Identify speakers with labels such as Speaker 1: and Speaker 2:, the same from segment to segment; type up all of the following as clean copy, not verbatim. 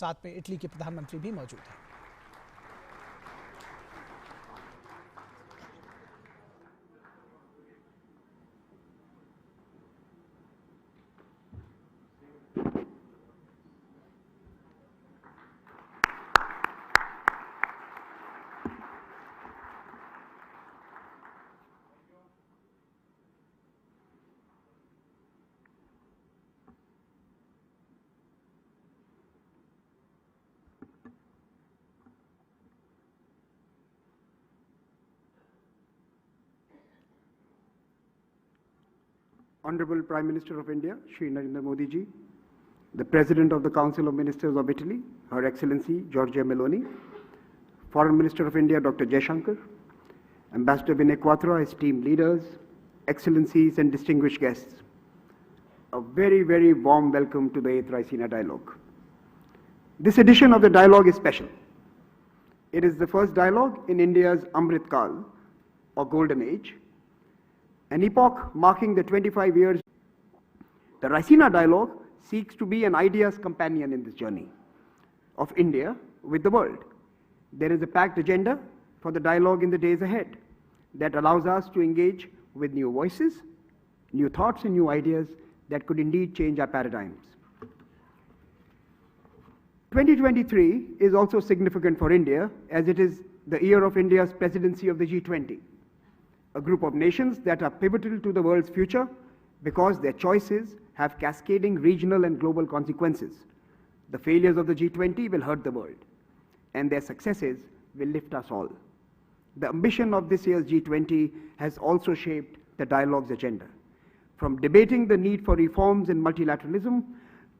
Speaker 1: साथ में इटली के प्रधानमंत्री भी मौजूद हैं।
Speaker 2: Honorable Prime Minister of India, Shri Narendra Modi ji, the President of the Council of Ministers of Italy, Her Excellency Giorgia Meloni, Foreign Minister of India, Dr. Jaishankar, Ambassador Vinay Quattro, esteemed leaders, Excellencies and distinguished guests, a very, very warm welcome to the 8th Raisina Dialogue. This edition of the dialogue is special. It is the first dialogue in India's Amrit Kal, or Golden Age, an epoch marking the 25 years. The Raisina Dialogue seeks to be an ideas companion in this journey of India with the world. There is a packed agenda for the dialogue in the days ahead that allows us to engage with new voices, new thoughts and new ideas that could indeed change our paradigms. 2023 is also significant for India as it is the year of India's presidency of the G20. A group of nations that are pivotal to the world's future because their choices have cascading regional and global consequences. The failures of the G20 will hurt the world, and their successes will lift us all. The ambition of this year's G20 has also shaped the dialogue's agenda. From debating the need for reforms in multilateralism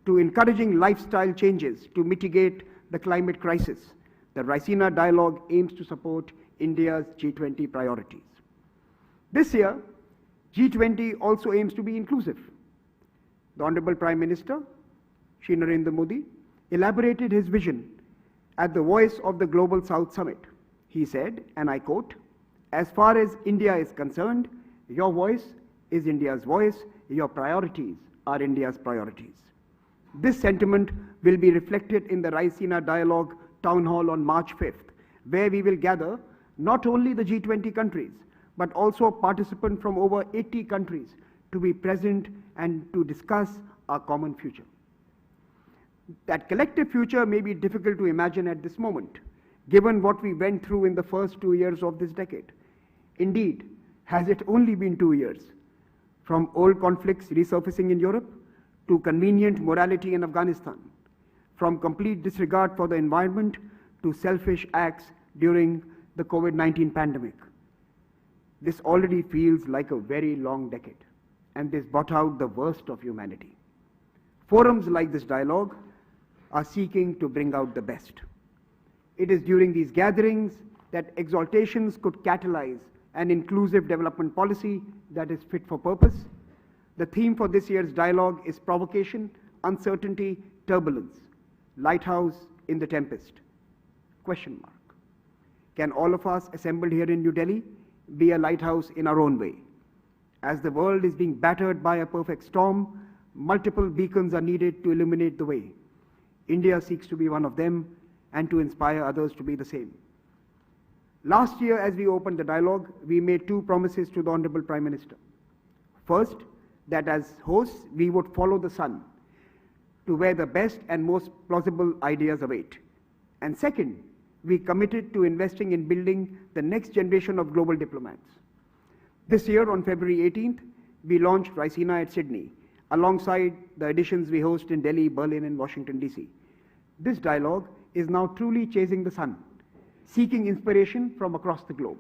Speaker 2: to encouraging lifestyle changes to mitigate the climate crisis, the Raisina Dialogue aims to support India's G20 priorities. This year, G20 also aims to be inclusive. The Honorable Prime Minister, Shri Narendra Modi, elaborated his vision at the Voice of the Global South Summit. He said, and I quote, "As far as India is concerned, your voice is India's voice, your priorities are India's priorities." This sentiment will be reflected in the Raisina Dialogue Town Hall on March 5th, where we will gather not only the G20 countries, but also participants from over 80 countries to be present and to discuss our common future. That collective future may be difficult to imagine at this moment, given what we went through in the first 2 years of this decade. Indeed, has it only been 2 years? From old conflicts resurfacing in Europe to convenient morality in Afghanistan, from complete disregard for the environment to selfish acts during the COVID-19 pandemic. This already feels like a very long decade, and this brought out the worst of humanity. Forums like this dialogue are seeking to bring out the best. It is during these gatherings that exaltations could catalyze an inclusive development policy that is fit for purpose. The theme for this year's dialogue is provocation, uncertainty, turbulence, lighthouse in the tempest. Question mark. Can all of us assembled here in New Delhi be a lighthouse in our own way? As the world is being battered by a perfect storm, multiple beacons are needed to illuminate the way. India seeks to be one of them and to inspire others to be the same. Last year, as we opened the dialogue, we made two promises to the Honorable Prime Minister. First, that as hosts, we would follow the sun to where the best and most plausible ideas await. And second, we committed to investing in building the next generation of global diplomats. This year, on February 18th, we launched Raisina at Sydney, alongside the editions we host in Delhi, Berlin, and Washington, D.C. This dialogue is now truly chasing the sun, seeking inspiration from across the globe.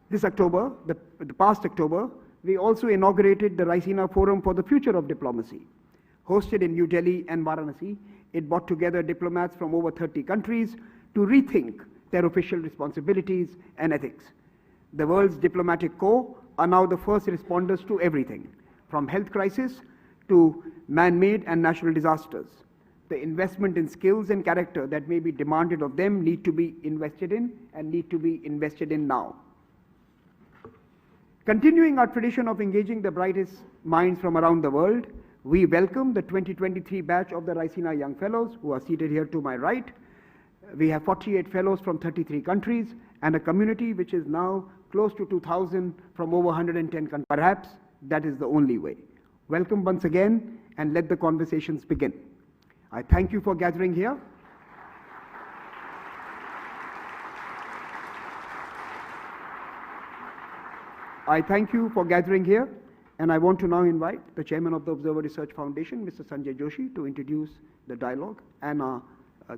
Speaker 2: This October, the past October, we also inaugurated the Raisina Forum for the Future of Diplomacy. Hosted in New Delhi and Varanasi, it brought together diplomats from over 30 countries to rethink their official responsibilities and ethics. The world's diplomatic corps are now the first responders to everything, from health crisis to man-made and natural disasters. The investment in skills and character that may be demanded of them need to be invested in and need to be invested in now. Continuing our tradition of engaging the brightest minds from around the world, we welcome the 2023 batch of the Raisina Young Fellows who are seated here to my right. We have 48 fellows from 33 countries and a community which is now close to 2,000 from over 110 countries. Perhaps that is the only way. Welcome once again and let the conversations begin. I thank you for gathering here. I thank you for gathering here, and I want to now invite the chairman of the Observer Research Foundation, Mr. Sanjay Joshi, to introduce the dialogue and our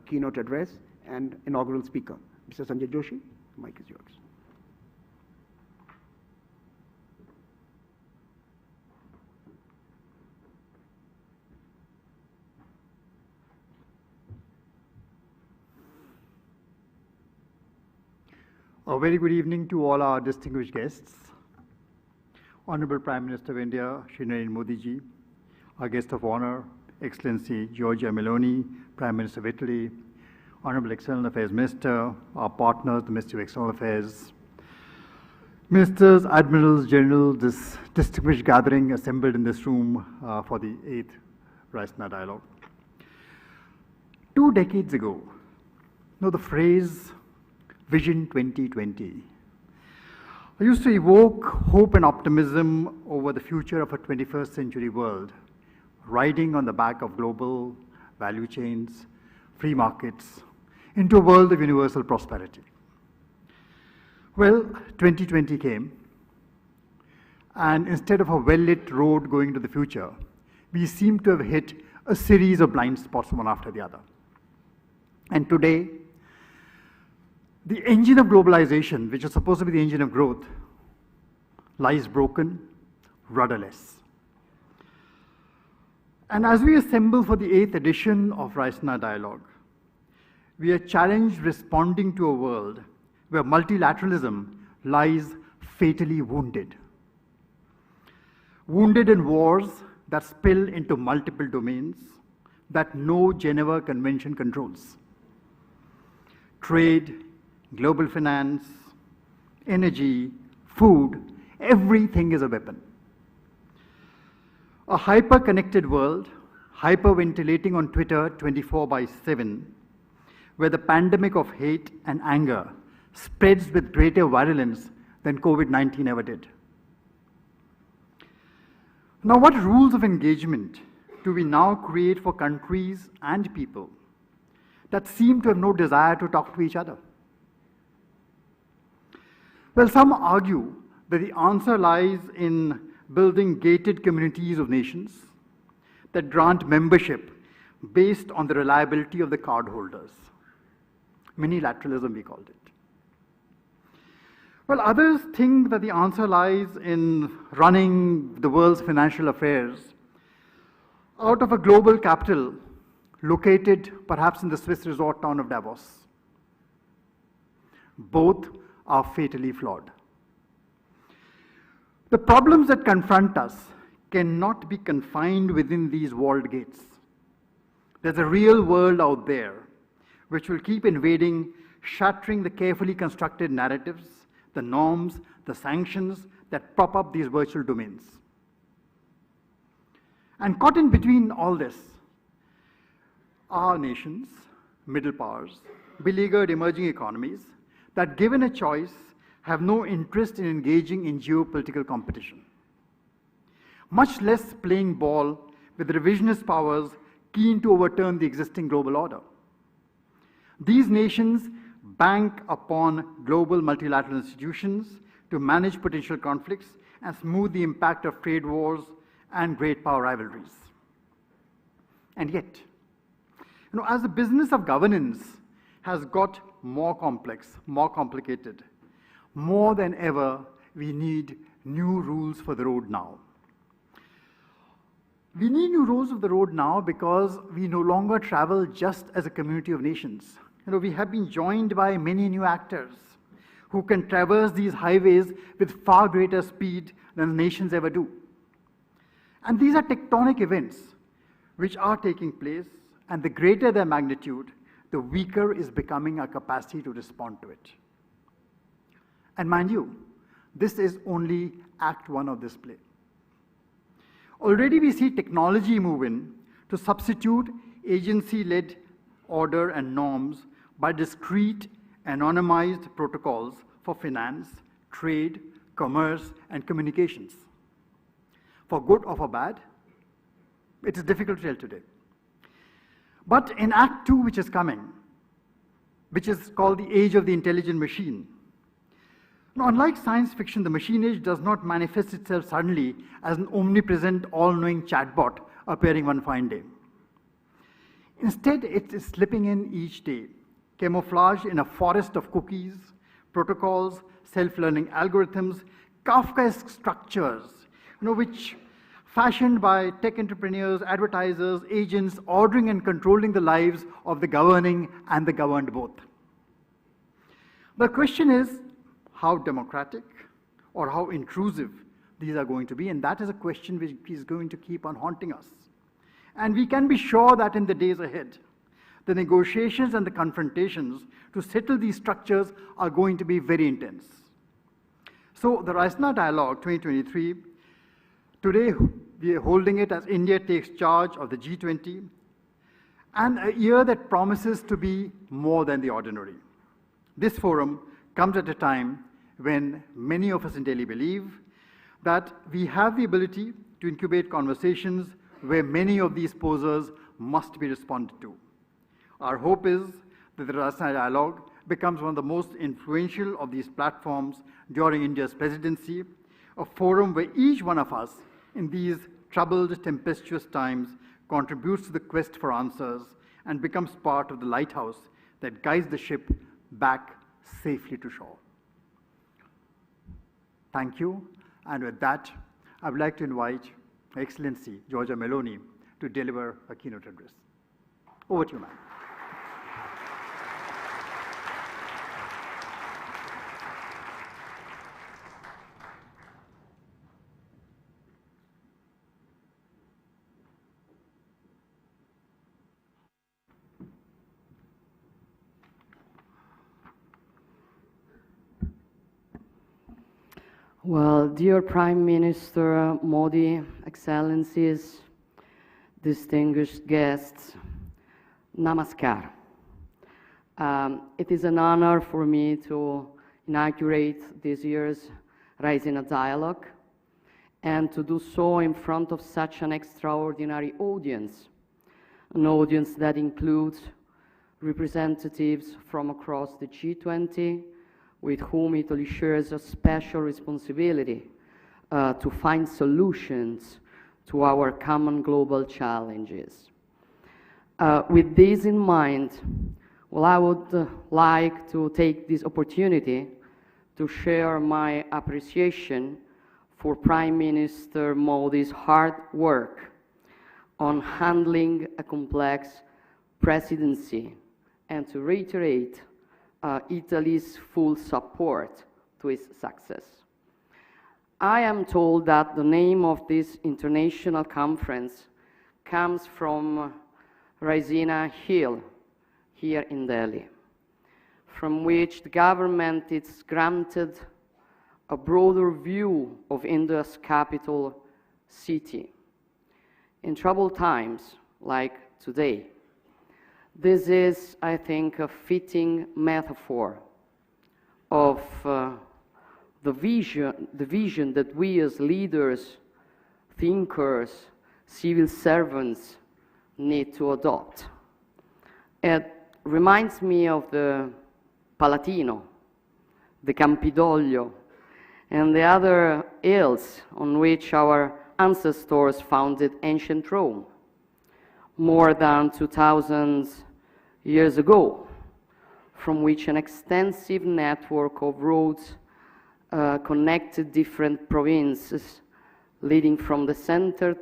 Speaker 2: keynote address and inaugural speaker. Mr. Sanjay Joshi, the mic is yours.
Speaker 3: A very good evening to all our distinguished guests. Honorable Prime Minister of India, Shri Narendra Modi ji, our guest of honor, Excellency Giorgia Meloni, Prime Minister of Italy, Honorable External Affairs Minister, our partners, the Ministry of External Affairs, Ministers, Admirals, Generals, this distinguished gathering assembled in this room for the 8th Raisina Dialogue. 2 decades ago, the phrase Vision 2020 used to evoke hope and optimism over the future of a 21st century world, riding on the back of global value chains, free markets, into a world of universal prosperity. Well, 2020 came, and instead of a well-lit road going to the future, we seem to have hit a series of blind spots one after the other. And today, the engine of globalization, which is supposed to be the engine of growth, lies broken, rudderless. And as we assemble for the 8th edition of Raisina Dialogue, we are challenged responding to a world where multilateralism lies fatally wounded. Wounded in wars that spill into multiple domains that no Geneva Convention controls. Trade, global finance, energy, food, everything is a weapon. A hyper-connected world, hyperventilating on Twitter 24/7, where the pandemic of hate and anger spreads with greater virulence than COVID-19 ever did. Now, what rules of engagement do we now create for countries and people that seem to have no desire to talk to each other? Well, some argue that the answer lies in building gated communities of nations that grant membership based on the reliability of the cardholders. Minilateralism, we called it. Well, others think that the answer lies in running the world's financial affairs out of a global capital located perhaps in the Swiss resort town of Davos. Both are fatally flawed. The problems that confront us cannot be confined within these walled gates. There's a real world out there which will keep invading, shattering the carefully constructed narratives, the norms, the sanctions that prop up these virtual domains. And caught in between all this are nations, middle powers, beleaguered emerging economies that, given a choice, have no interest in engaging in geopolitical competition, much less playing ball with revisionist powers keen to overturn the existing global order. These nations bank upon global multilateral institutions to manage potential conflicts and smooth the impact of trade wars and great power rivalries. And yet, as the business of governance has got more complex, more complicated, more than ever, we need new rules for the road now. We need new rules of the road now because we no longer travel just as a community of nations. We have been joined by many new actors who can traverse these highways with far greater speed than nations ever do. And these are tectonic events which are taking place, and the greater their magnitude, the weaker is becoming our capacity to respond to it. And mind you, this is only Act 1 of this play. Already we see technology move in to substitute agency-led order and norms by discrete, anonymized protocols for finance, trade, commerce, and communications. For good or for bad, it is difficult to tell today. But in Act 2, which is coming, which is called the age of the intelligent machine, now, unlike science fiction, the machine age does not manifest itself suddenly as an omnipresent, all-knowing chatbot appearing one fine day. Instead, it is slipping in each day, camouflaged in a forest of cookies, protocols, self-learning algorithms, Kafkaesque structures, which fashioned by tech entrepreneurs, advertisers, agents, ordering and controlling the lives of the governing and the governed both. The question is how democratic or how intrusive these are going to be, and that is a question which is going to keep on haunting us. And we can be sure that in the days ahead, the negotiations and the confrontations to settle these structures are going to be very intense. So the Raisina Dialogue 2023, today we are holding it as India takes charge of the G20, and a year that promises to be more than the ordinary. This forum comes at a time when many of us in Delhi believe that we have the ability to incubate conversations where many of these posers must be responded to. Our hope is that the Raisina Dialogue becomes one of the most influential of these platforms during India's presidency, a forum where each one of us in these troubled, tempestuous times contributes to the quest for answers and becomes part of the lighthouse that guides the ship back safely to shore. Thank you. And with that, I would like to invite Her Excellency Giorgia Meloni to deliver a keynote address. Over to you, ma'am.
Speaker 4: Well, dear Prime Minister Modi, Excellencies, distinguished guests, namaskar. It is an honor for me to inaugurate this year's Raisina Dialogue and to do so in front of such an extraordinary audience, an audience that includes representatives from across the G20, with whom Italy shares a special responsibility to find solutions to our common global challenges. With this in mind, well, I would like to take this opportunity to share my appreciation for Prime Minister Modi's hard work on handling a complex presidency and to reiterate Italy's full support to its success. I am told that the name of this international conference comes from Raisina Hill here in Delhi, from which the government is granted a broader view of India's capital city. In troubled times like today, this is, I think, a fitting metaphor of the vision that we as leaders, thinkers, civil servants need to adopt. It reminds me of the Palatino, the Campidoglio, and the other hills on which our ancestors founded ancient Rome more than 2,000 years ago, from which an extensive network of roads connected different provinces, leading from the center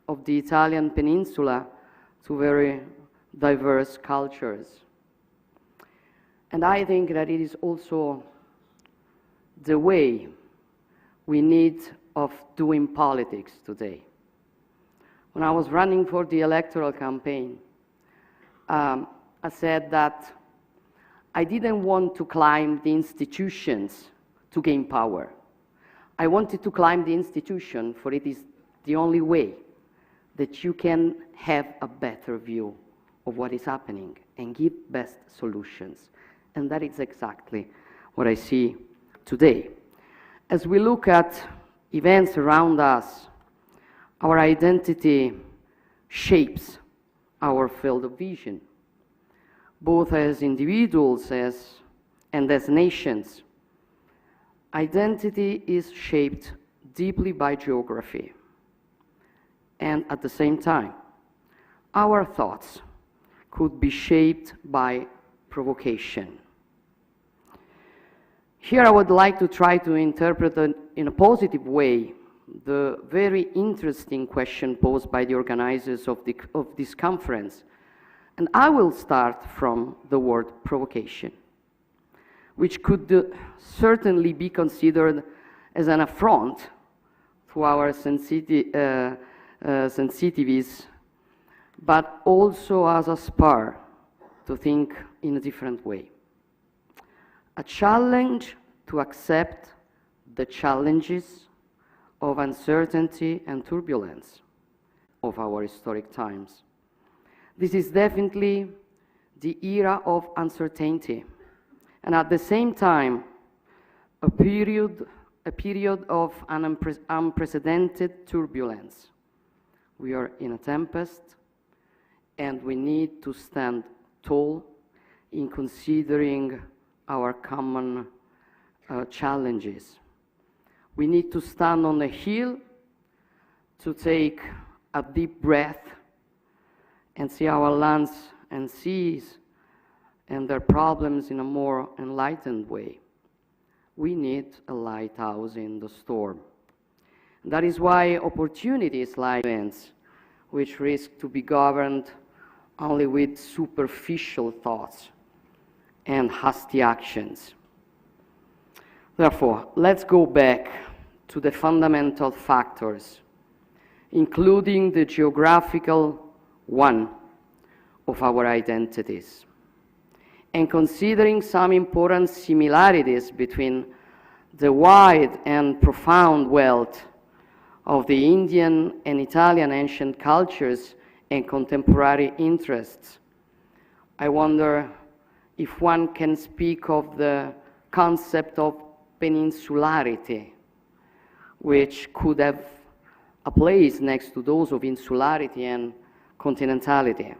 Speaker 4: of the Italian peninsula to very diverse cultures. And I think that it is also the way we need of doing politics today. When I was running for the electoral campaign, I said that I didn't want to climb the institutions to gain power. I wanted to climb the institution, for it is the only way that you can have a better view of what is happening and give best solutions. And that is exactly what I see today. As we look at events around us, our identity shapes our field of vision, both as individuals and as nations. Identity is shaped deeply by geography, and at the same time, our thoughts could be shaped by provocation. Here I would like to try to interpret in a positive way the very interesting question posed by the organizers of this conference. And I will start from the word provocation, which could certainly be considered as an affront to our sensitivities, but also as a spur to think in a different way. A challenge to accept the challenges of uncertainty and turbulence of our historic times. This is definitely the era of uncertainty, and at the same time, a period of unprecedented turbulence. We are in a tempest, and we need to stand tall in considering our common challenges. We need to stand on a hill to take a deep breath and see our lands and seas and their problems in a more enlightened way. We need a lighthouse in the storm. That is why opportunities like events, which risk to be governed only with superficial thoughts and hasty actions. Therefore, let's go back to the fundamental factors, including the geographical one of our identities, and considering some important similarities between the wide and profound wealth of the Indian and Italian ancient cultures and contemporary interests. I wonder if one can speak of the concept of peninsularity, which could have a place next to those of insularity and continentality.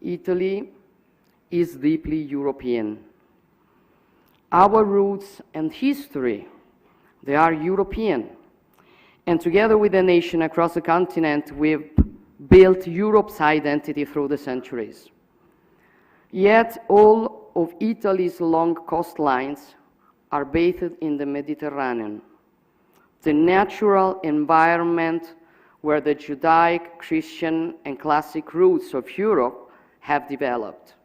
Speaker 4: Italy is deeply European. Our roots and history, they are European. And together with the nation across the continent, we've built Europe's identity through the centuries. Yet all of Italy's long coastlines are bathed in the Mediterranean, the natural environment where the Judaic, Christian, and classic roots of Europe have developed.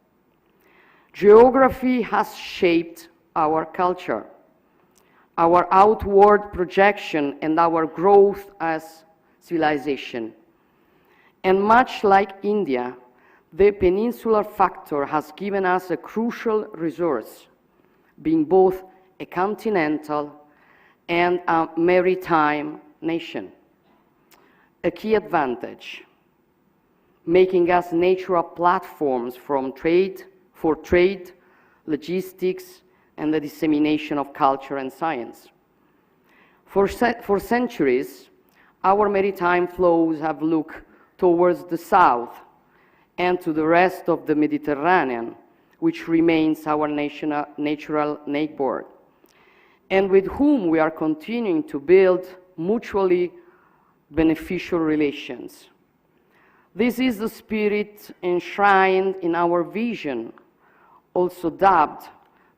Speaker 4: Geography has shaped our culture, our outward projection, and our growth as civilization. And much like India, the peninsular factor has given us a crucial resource, being both a continental and a maritime nation. A key advantage, making us natural platforms for trade, logistics, and the dissemination of culture and science. For centuries, our maritime flows have looked towards the south and to the rest of the Mediterranean, which remains our natural neighbor, and with whom we are continuing to build mutually beneficial relations. This is the spirit enshrined in our vision, also dubbed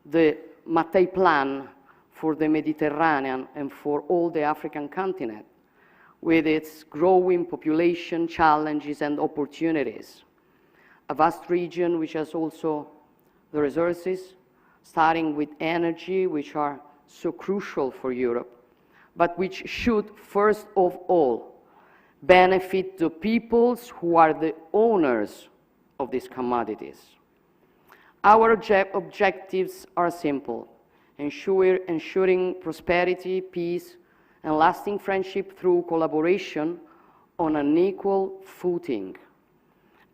Speaker 4: the Mattei Plan for the Mediterranean and for all the African continent, with its growing population, challenges, and opportunities. A vast region which has also the resources, starting with energy, which are so crucial for Europe, but which should, first of all, benefit the peoples who are the owners of these commodities. Our objectives are simple: ensuring prosperity, peace, and lasting friendship through collaboration on an equal footing,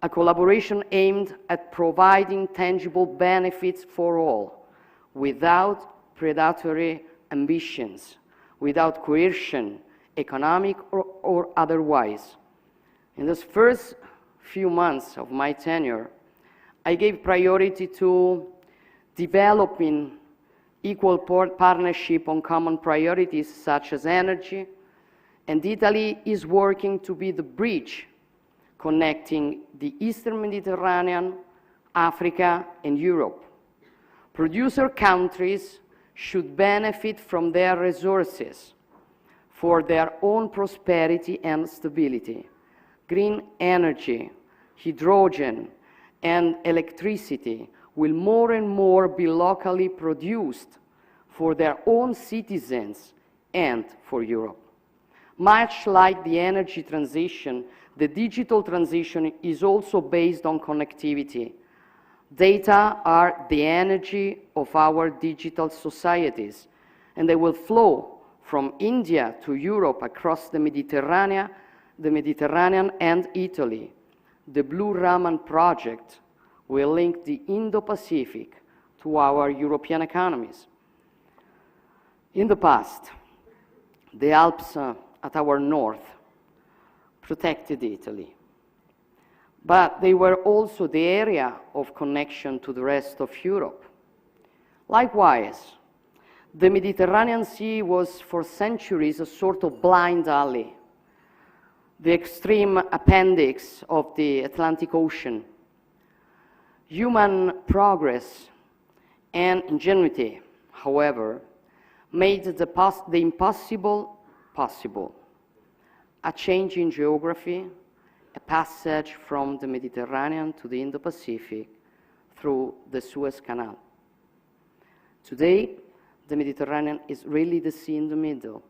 Speaker 4: a collaboration aimed at providing tangible benefits for all, without predatory ambitions, without coercion, economic or otherwise. In those first few months of my tenure, I gave priority to developing equal partnership on common priorities such as energy, and Italy is working to be the bridge connecting the Eastern Mediterranean, Africa, and Europe. Producer countries should benefit from their resources for their own prosperity and stability. Green energy, hydrogen, and electricity will more and more be locally produced for their own citizens and for Europe. Much like the energy transition, the digital transition is also based on connectivity. Data are the energy of our digital societies, and they will flow from India to Europe across the Mediterranean and Italy. The Blue Raman project will link the Indo-Pacific to our European economies. In the past, the Alps at our north protected Italy, but they were also the area of connection to the rest of Europe. Likewise, the Mediterranean Sea was for centuries a sort of blind alley, the extreme appendix of the Atlantic Ocean. Human progress and ingenuity, however, made the impossible possible. A change in geography, a passage from the Mediterranean to the Indo-Pacific through the Suez Canal. Today, the Mediterranean is really the sea in the middle,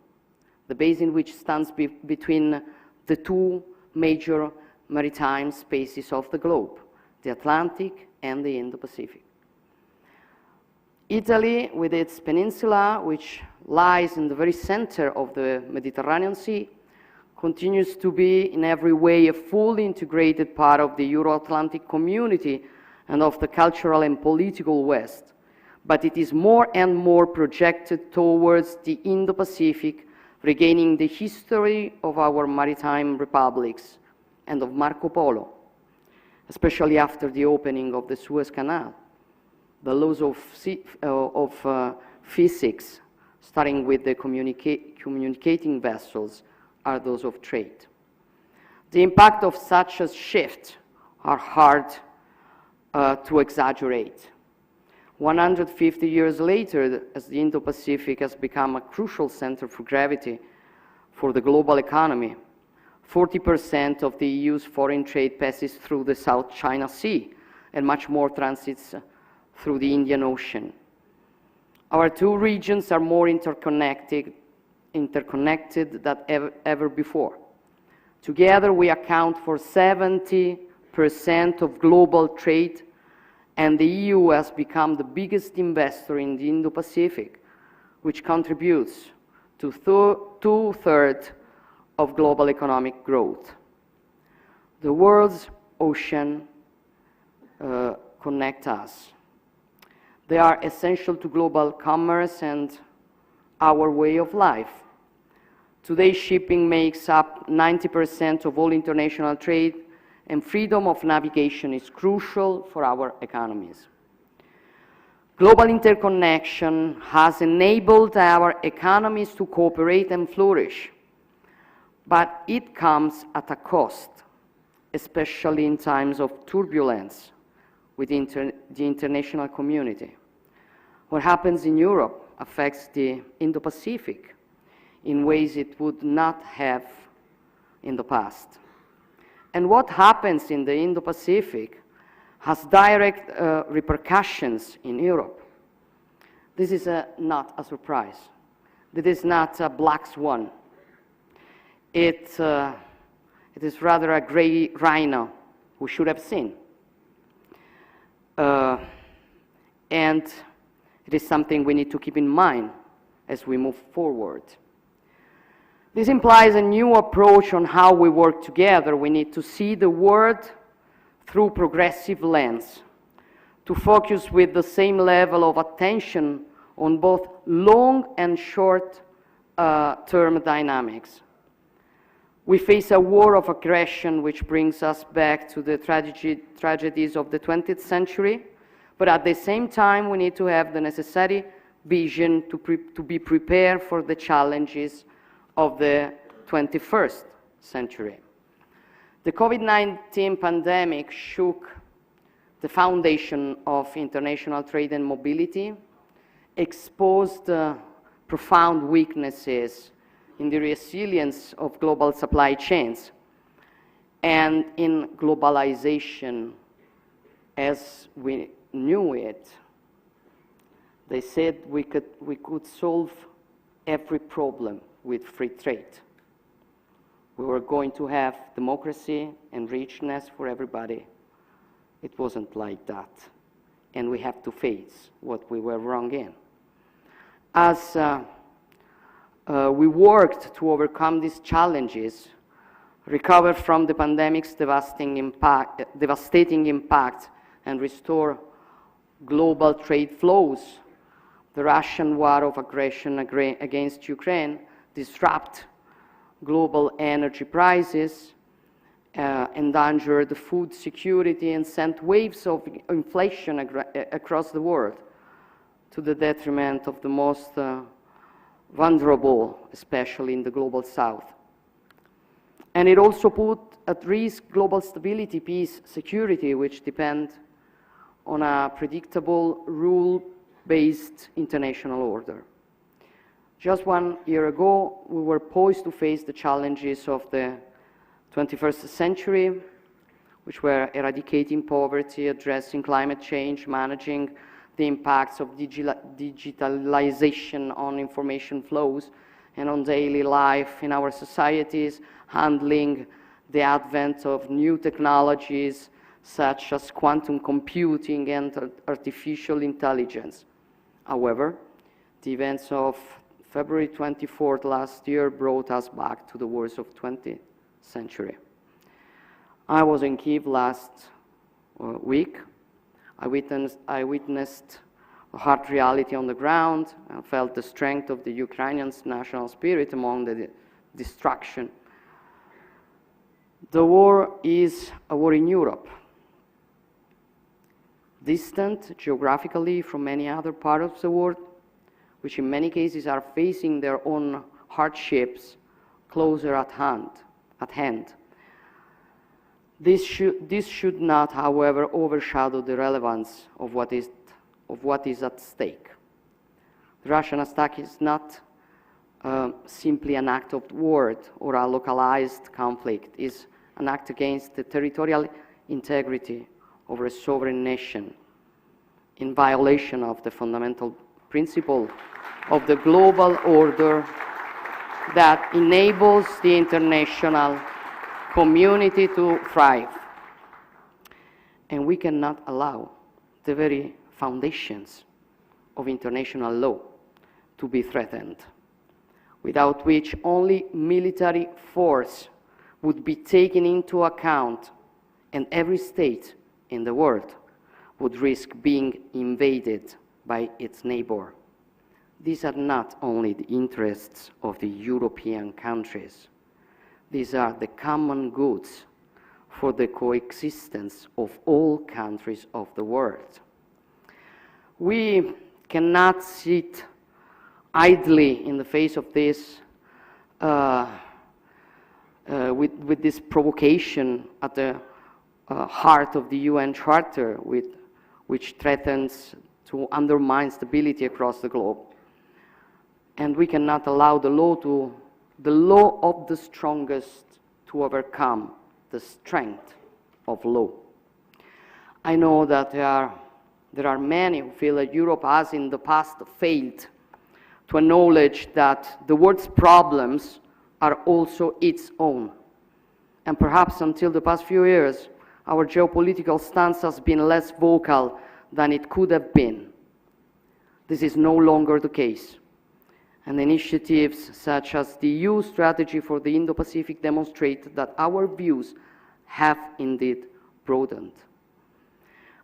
Speaker 4: the basin which stands between the two major maritime spaces of the globe, the Atlantic and the Indo-Pacific. Italy, with its peninsula, which lies in the very center of the Mediterranean Sea, continues to be in every way a fully integrated part of the Euro-Atlantic community and of the cultural and political West. But it is more and more projected towards the Indo-Pacific, regaining the history of our maritime republics and of Marco Polo, especially after the opening of the Suez Canal. The laws of physics, starting with the communicating vessels, are those of trade. The impact of such a shift are hard to exaggerate. 150 years later, as the Indo-Pacific has become a crucial center for gravity for the global economy, 40% of the EU's foreign trade passes through the South China Sea, and much more transits through the Indian Ocean. Our two regions are more interconnected than ever before. Together, we account for 70% of global trade, and the EU has become the biggest investor in the Indo-Pacific, which contributes to two-thirds of global economic growth. The world's oceans connect us. They are essential to global commerce and our way of life. Today, shipping makes up 90% of all international trade, and freedom of navigation is crucial for our economies. Global interconnection has enabled our economies to cooperate and flourish, but it comes at a cost, especially in times of turbulence within the international community. What happens in Europe affects the Indo-Pacific in ways it would not have in the past. And what happens in the Indo-Pacific has direct repercussions in Europe. This is not a surprise. This is not a black swan. It is rather a gray rhino we should have seen. And it is something we need to keep in mind as we move forward. This implies a new approach on how we work together. We need to see the world through progressive lens, to focus with the same level of attention on both long and short-term dynamics. We face a war of aggression which brings us back to the tragedies of the 20th century, but at the same time we need to have the necessary vision to be prepared for the challenges of the 21st century. The COVID-19 pandemic shook the foundation of international trade and mobility, exposed profound weaknesses in the resilience of global supply chains and in globalization as we knew it. They said we could solve every problem with free trade. We were going to have democracy and richness for everybody. It wasn't like that. And we have to face what we were wrong in. As we worked to overcome these challenges, recover from the pandemic's devastating impact, and restore global trade flows, the Russian war of aggression against Ukraine disrupt global energy prices, endangered food security, and sent waves of inflation across the world to the detriment of the most vulnerable, especially in the global south. And it also put at risk global stability, peace, security, which depend on a predictable, rule-based international order. Just 1 year ago, we were poised to face the challenges of the 21st century, which were eradicating poverty, addressing climate change, managing the impacts of digitalization on information flows and on daily life in our societies, handling the advent of new technologies such as quantum computing and artificial intelligence. However, the events of February 24th last year brought us back to the wars of 20th century. I was in Kyiv last week. I witnessed a hard reality on the ground. I felt the strength of the Ukrainians' national spirit among the destruction. The war is a war in Europe, distant geographically from many other parts of the world, which in many cases are facing their own hardships closer at hand. This should not, however, overshadow the relevance of what is at stake. The Russian attack is not simply an act of war or a localized conflict. It is an act against the territorial integrity of a sovereign nation in violation of the fundamental principle of the global order that enables the international community to thrive. And we cannot allow the very foundations of international law to be threatened, without which only military force would be taken into account, and every state in the world would risk being invaded by its neighbor. These are not only the interests of the European countries. These are the common goods for the coexistence of all countries of the world. We cannot sit idly in the face of this, with this provocation at the heart of the UN Charter, which threatens to undermine stability across the globe. And we cannot allow the law of the strongest to overcome the strength of law. I know that there are many who feel that Europe has in the past failed to acknowledge that the world's problems are also its own. And perhaps until the past few years, our geopolitical stance has been less vocal than it could have been. This is no longer the case. and initiatives such as the EU strategy for the Indo-Pacific demonstrate that our views have indeed broadened.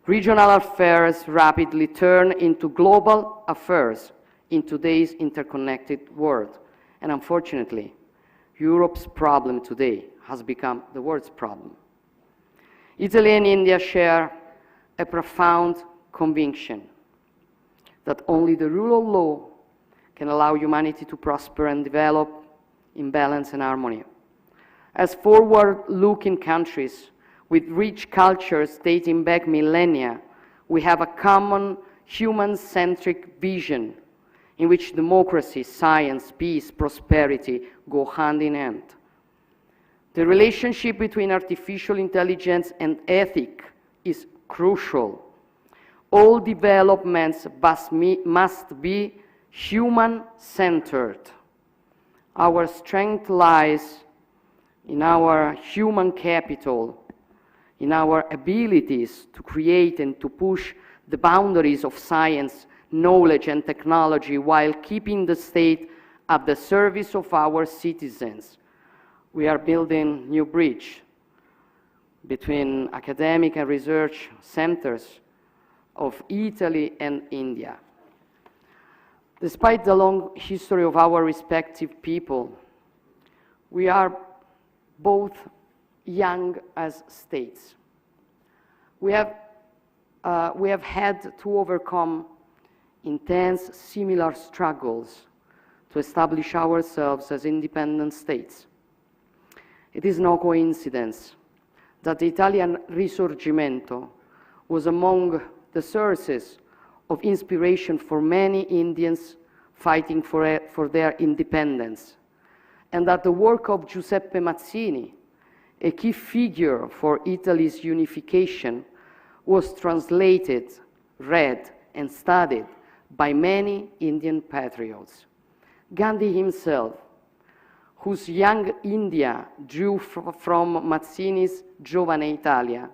Speaker 4: Regional affairs rapidly turn into global affairs in today's interconnected world, and unfortunately, Europe's problem today has become the world's problem. Italy and India share a profound conviction that only the rule of law can allow humanity to prosper and develop in balance and harmony. As forward-looking countries with rich cultures dating back millennia, we have a common human-centric vision in which democracy, science, peace, prosperity go hand in hand. The relationship between artificial intelligence and ethics is crucial. All developments must be human-centered. Our strength lies in our human capital, in our abilities to create and to push the boundaries of science, knowledge, and technology while keeping the state at the service of our citizens. We are building new bridge between academic and research centers of Italy and India. Despite the long history of our respective people, we are both young as states. We have had to overcome intense similar struggles to establish ourselves as independent states. It is no coincidence that the Italian Risorgimento was among the sources of inspiration for many Indians fighting for their independence, and that the work of Giuseppe Mazzini, a key figure for Italy's unification, was translated, read, and studied by many Indian patriots. Gandhi himself, whose Young India drew from Mazzini's Giovane Italia,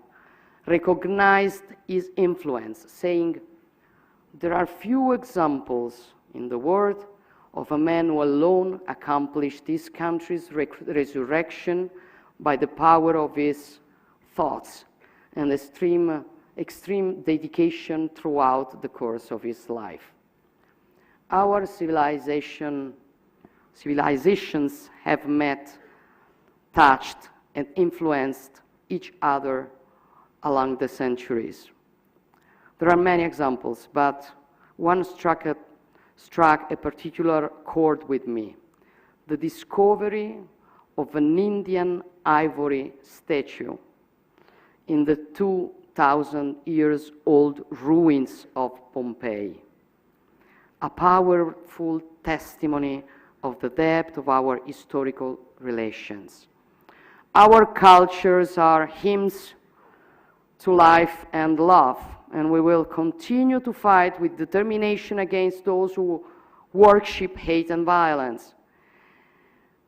Speaker 4: recognized his influence, saying, "There are few examples in the world of a man who alone accomplished this country's resurrection by the power of his thoughts and extreme dedication throughout the course of his life." Our civilizations have met, touched, and influenced each other along the centuries. There are many examples, but one struck a particular chord with me: the discovery of an Indian ivory statue in the 2,000 years old ruins of Pompeii, a powerful testimony of the depth of our historical relations. Our cultures are hymns to life and love, and we will continue to fight with determination against those who worship hate and violence.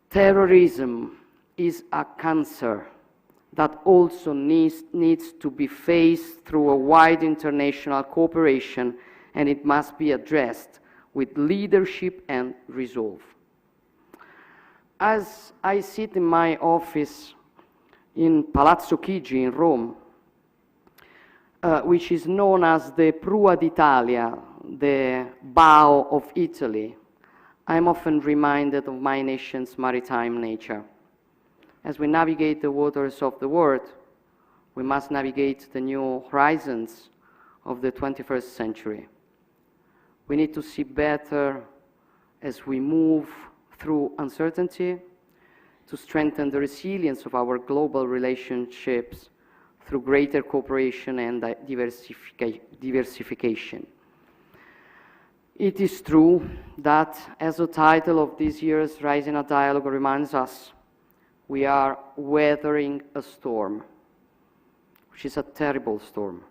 Speaker 4: Terrorism is a cancer that also needs to be faced through a wide international cooperation, and it must be addressed with leadership and resolve. As I sit in my office in Palazzo Chigi in Rome, which is known as the Prua d'Italia, the bow of Italy, I'm often reminded of my nation's maritime nature. As we navigate the waters of the world, we must navigate the new horizons of the 21st century. We need to see better as we move through uncertainty, to strengthen the resilience of our global relationships through greater cooperation and diversification. It is true that, as the title of this year's Raisina Dialogue reminds us, we are weathering a storm, which is a terrible storm,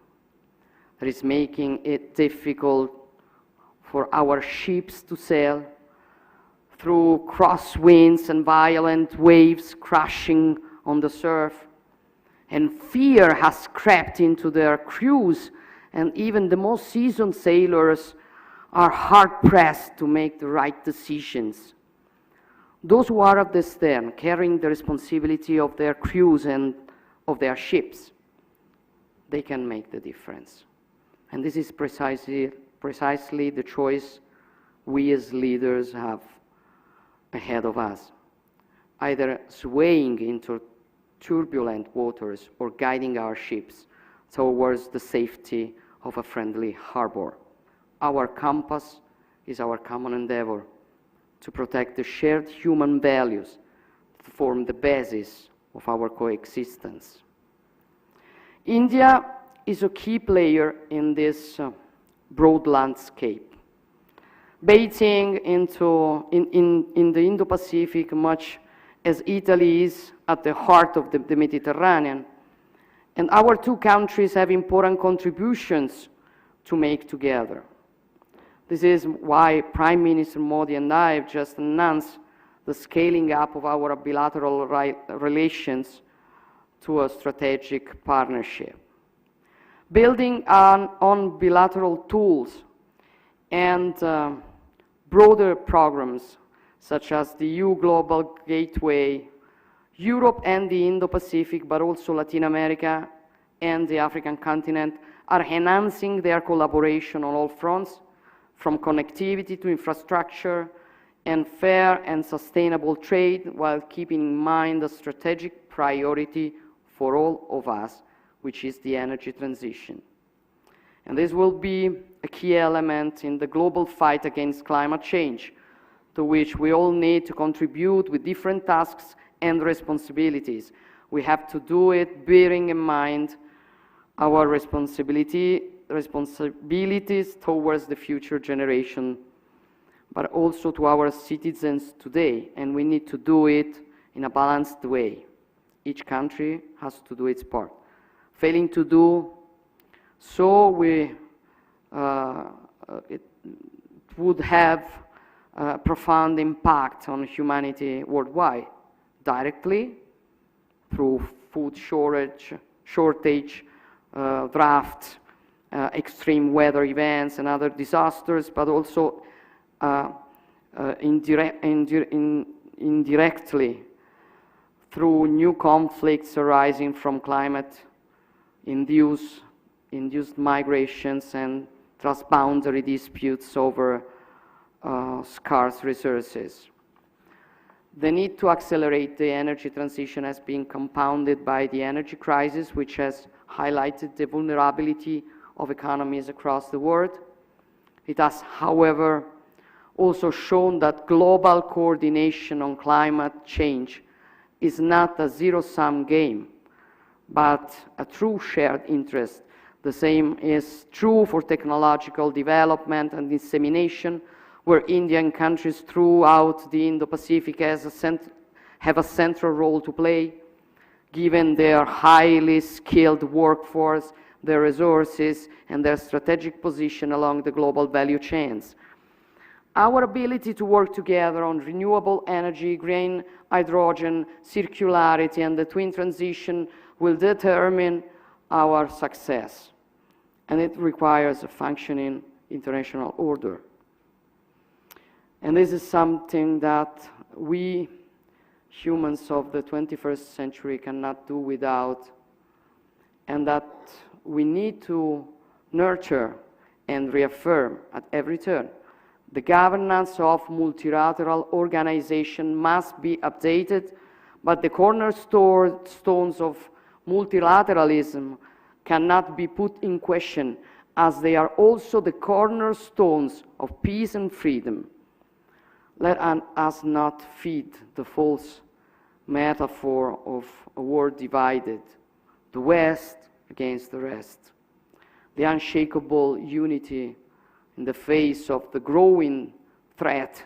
Speaker 4: that is making it difficult for our ships to sail through crosswinds and violent waves crashing on the surf. And fear has crept into their crews, and even the most seasoned sailors are hard-pressed to make the right decisions. Those who are at the stern, carrying the responsibility of their crews and of their ships, they can make the difference. And this is precisely the choice we as leaders have ahead of us, either swaying into turbulent waters or guiding our ships towards the safety of a friendly harbor. Our compass is our common endeavor to protect the shared human values that form the basis of our coexistence. India is a key player in this broad landscape, bathing in the Indo-Pacific much as Italy is at the heart of the Mediterranean. And our two countries have important contributions to make together. This is why Prime Minister Modi and I have just announced the scaling up of our bilateral relations to a strategic partnership. Building on bilateral tools and broader programs such as the EU Global Gateway, Europe and the Indo-Pacific, but also Latin America and the African continent are enhancing their collaboration on all fronts, from connectivity to infrastructure and fair and sustainable trade, while keeping in mind the strategic priority for all of us, which is the energy transition. And this will be a key element in the global fight against climate change, to which we all need to contribute with different tasks and responsibilities. We have to do it bearing in mind our responsibilities towards the future generation, but also to our citizens today, and we need to do it in a balanced way. Each country has to do its part. Failing to do so, it would have a profound impact on humanity worldwide, directly through food shortage, drought, extreme weather events and other disasters, but also indirectly through new conflicts arising from climate-induced migrations and transboundary disputes over scarce resources. The need to accelerate the energy transition has been compounded by the energy crisis, which has highlighted the vulnerability of economies across the world. It has, however, also shown that global coordination on climate change is not a zero-sum game, but a true shared interest. The same is true for technological development and dissemination, where Indian countries throughout the Indo-Pacific have a central role to play, given their highly skilled workforce, their resources, and their strategic position along the global value chains. Our ability to work together on renewable energy, green hydrogen, circularity, and the twin transition will determine our success. And it requires a functioning international order. And this is something that we, humans of the 21st century, cannot do without, and that we need to nurture and reaffirm at every turn. The governance of multilateral organization must be updated, but the cornerstones of multilateralism cannot be put in question, as they are also the cornerstones of peace and freedom. Let us not feed the false metaphor of a world divided, the West against the rest. The unshakable unity in the face of the growing threat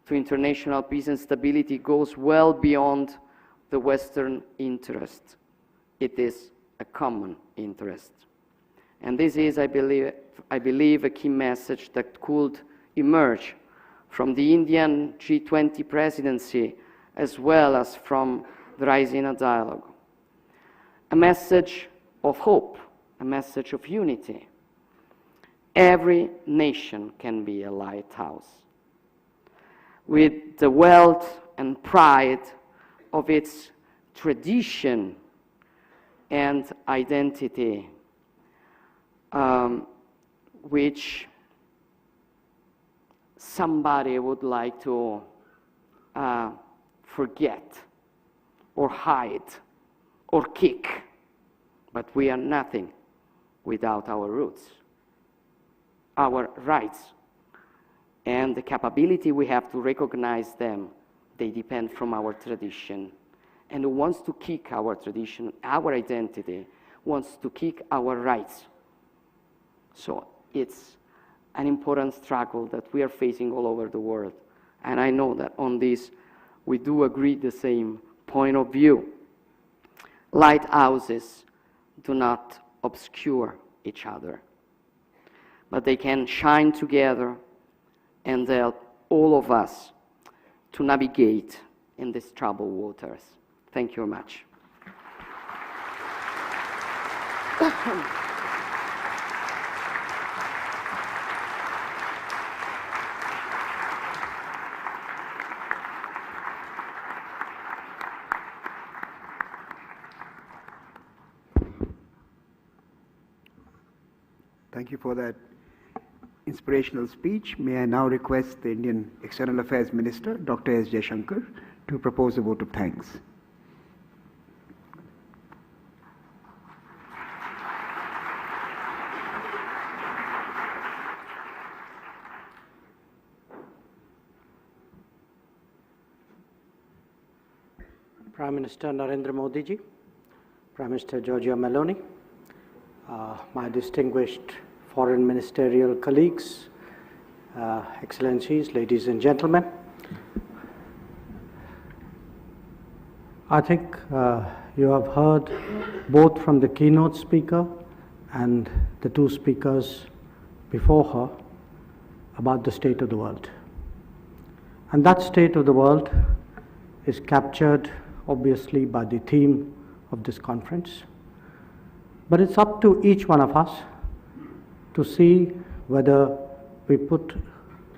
Speaker 4: to international peace and stability goes well beyond the Western interest. It is a common interest. And this is, I believe, a key message that could emerge from the Indian G20 presidency, as well as from the Raisina Dialogue. A message of hope, a message of unity. Every nation can be a lighthouse. With the wealth and pride of its tradition and identity, which somebody would like to forget or hide or kick. But we are nothing without our roots, our rights, and the capability we have to recognize them. They depend from our tradition. And who wants to kick our tradition, our identity, wants to kick our rights. So it's an important struggle that we are facing all over the world. And I know that on this, we do agree the same point of view. Lighthouses do not obscure each other, but they can shine together and help all of us to navigate in these troubled waters. Thank you very much.
Speaker 2: Thank you for that inspirational speech. May I now request the Indian External Affairs Minister, Dr. S. Jaishankar, to propose a vote of thanks.
Speaker 5: Prime Minister Narendra Modi ji, Prime Minister Giorgia Meloni, my distinguished foreign ministerial colleagues, excellencies, ladies and gentlemen. I think you have heard both from the keynote speaker and the two speakers before her about the state of the world. And that state of the world is captured obviously by the theme of this conference. But it's up to each one of us to see whether we put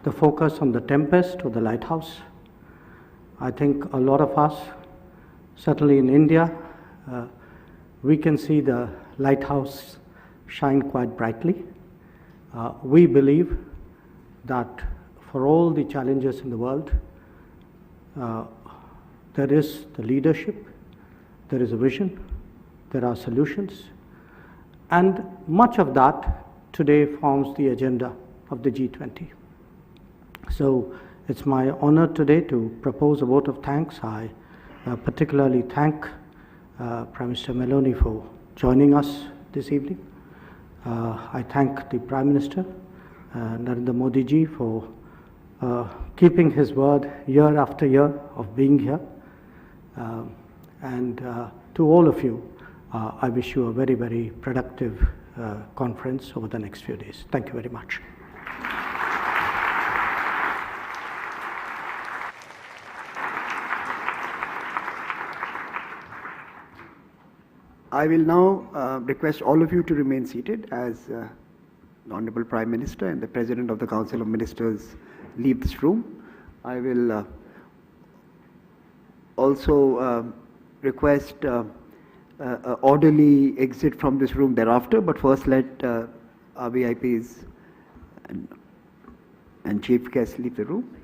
Speaker 5: the focus on the tempest or the lighthouse. I think a lot of us, certainly in India, we can see the lighthouse shine quite brightly. We believe that for all the challenges in the world, there is the leadership, there is a vision, there are solutions, and much of that today forms the agenda of the G20. So it's my honor today to propose a vote of thanks. I particularly thank Prime Minister Meloni for joining us this evening. I thank the Prime Minister, Narendra Modi ji, for keeping his word year after year of being here. And to all of you, I wish you a very, very productive conference over the next few days. Thank you very much.
Speaker 2: I will now request all of you to remain seated as the Honorable Prime Minister and the President of the Council of Ministers leave this room. I will also request an orderly exit from this room thereafter, but first let our VIPs and chief guests leave the room.